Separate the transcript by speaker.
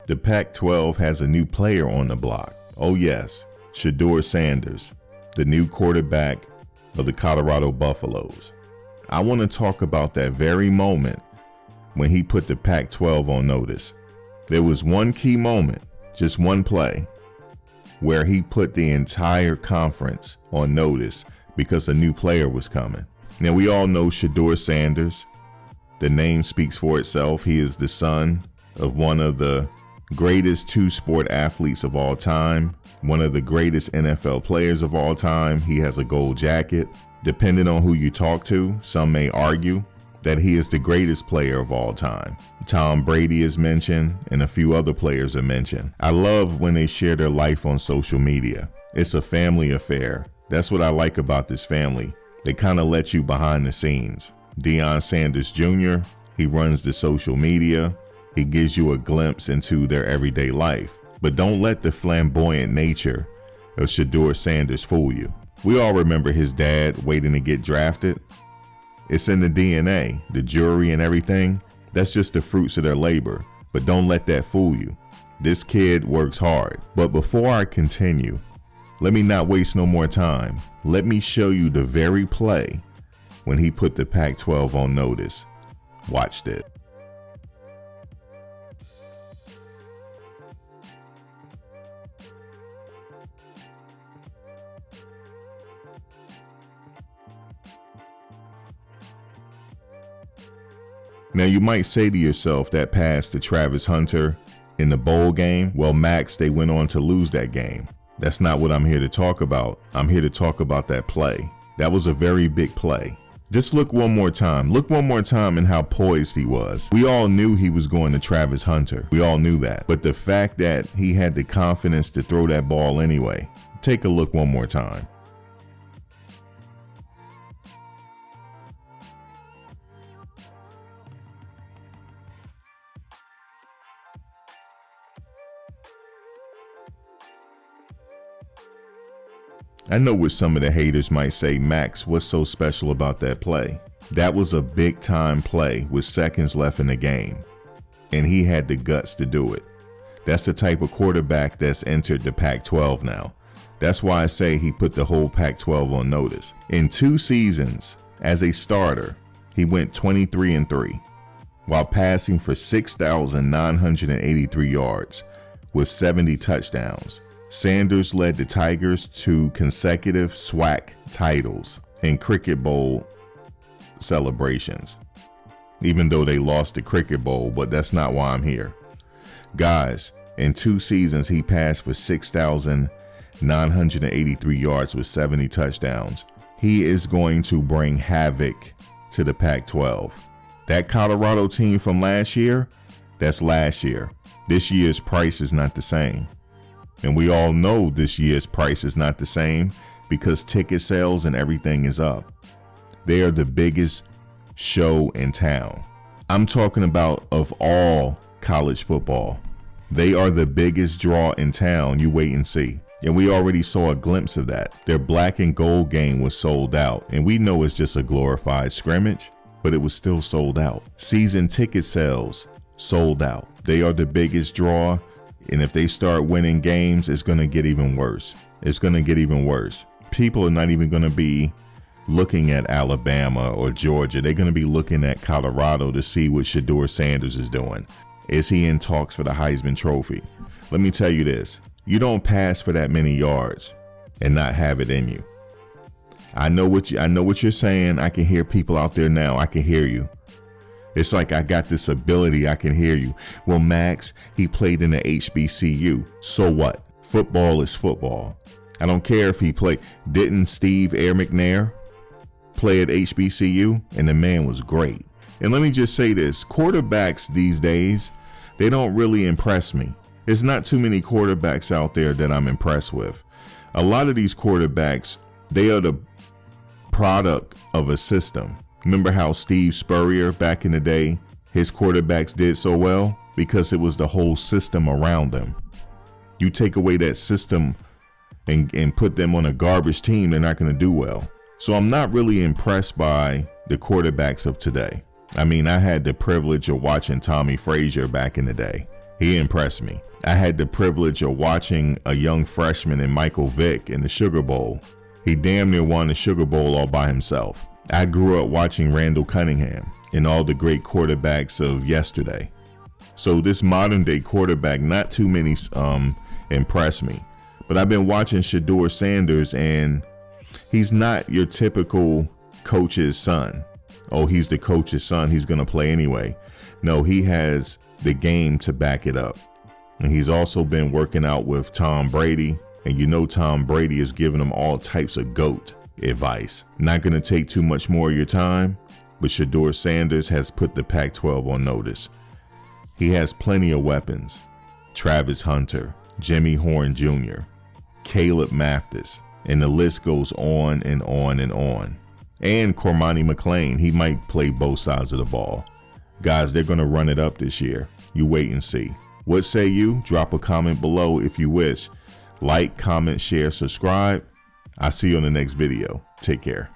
Speaker 1: The Pac-12 has a new player on the block. Oh yes, Shedeur Sanders, the new quarterback of the Colorado Buffaloes. I want to talk about that very moment when he put the Pac-12 on notice. There was one key moment, just one play, where he put the entire conference on notice because a new player was coming. Now we all know Shedeur Sanders. The name speaks for itself. He is the son of one of the greatest two-sport athletes of all time, one of the greatest NFL players of all time. He has a gold jacket. Depending on who you talk to, some may argue that he is the greatest player of all time. Tom Brady is mentioned, and a few other players are mentioned. I love when they share their life on social media. It's a family affair. That's what I like about this family. They kind of let you behind the scenes. Deion Sanders Jr., he runs the social media. He gives you a glimpse into their everyday life. But don't let the flamboyant nature of Shedeur Sanders fool you. We all remember his dad waiting to get drafted. It's in the DNA, the jury and everything. That's just the fruits of their labor. But don't let that fool you. This kid works hard. But before I continue, let me not waste no more time. Let me show you the very play when he put the Pac-12 on notice. Watch it. Now you might say to yourself, that pass to Travis Hunter in the bowl game, well, Max, they went on to lose that game. That's not what I'm here to talk about. I'm here to talk about that play. That was a very big play. Just look one more time. Look one more time and how poised he was. We all knew he was going to Travis Hunter. We all knew that. But the fact that he had the confidence to throw that ball anyway. Take a look one more time. I know what some of the haters might say, Max, what's so special about that play? That was a big time play with seconds left in the game, and he had the guts to do it. That's the type of quarterback that's entered the Pac-12 now. That's why I say he put the whole Pac-12 on notice. In 2 seasons as a starter, he went 23-3 while passing for 6,983 yards with 70 touchdowns. Sanders led the Tigers to consecutive SWAC titles and Cricket Bowl celebrations, even though they lost the Cricket Bowl, but that's not why I'm here. Guys, in 2 seasons, he passed for 6,983 yards with 70 touchdowns. He is going to bring havoc to the Pac-12. That Colorado team from last year, that's last year. This year's price is not the same. And we all know this year's price is not the same because ticket sales and everything is up. They are the biggest show in town. I'm talking about of all college football. They are the biggest draw in town. You wait and see. And we already saw a glimpse of that. Their black and gold game was sold out. And we know it's just a glorified scrimmage, but it was still sold out. Season ticket sales sold out. They are the biggest draw. And if they start winning games, it's going to get even worse. It's going to get even worse. People are not even going to be looking at Alabama or Georgia. They're going to be looking at Colorado to see what Shedeur Sanders is doing. Is he in talks for the Heisman Trophy? Let me tell you this. You don't pass for that many yards and not have it in you. I know what you're saying. I can hear people out there now. I can hear you. It's like I got this ability, I can hear you. Well, Max, he played in the HBCU. So what? Football is football. I don't care if he played. Didn't Steve Air McNair play at HBCU? And the man was great. And let me just say this. Quarterbacks these days, they don't really impress me. There's not too many quarterbacks out there that I'm impressed with. A lot of these quarterbacks, they are the product of a system. Remember how Steve Spurrier back in the day, his quarterbacks did so well? Because it was the whole system around them. You take away that system and put them on a garbage team, they're not going to do well. So I'm not really impressed by the quarterbacks of today. I mean, I had the privilege of watching Tommy Frazier back in the day. He impressed me. I had the privilege of watching a young freshman in Michael Vick in the Sugar Bowl. He damn near won the Sugar Bowl all by himself. I grew up watching Randall Cunningham and all the great quarterbacks of yesterday. So this modern day quarterback, not too many impress me. But I've been watching Shedeur Sanders, and he's not your typical coach's son. Oh, he's the coach's son, he's going to play anyway. No, he has the game to back it up. And he's also been working out with Tom Brady. And you know Tom Brady is giving him all types of GOAT advice. Not going to take too much more of your time, but Shedeur Sanders has put the Pac-12 on notice. He has plenty of weapons. Travis Hunter, Jimmy Horn Jr., Caleb Mathis, and the list goes on and on and on. And Cormani McClain, he might play both sides of the ball. Guys, they're going to run it up this year. You wait and see. What say you? Drop a comment below if you wish. Like, comment, share, subscribe. I'll see you on the next video. Take care.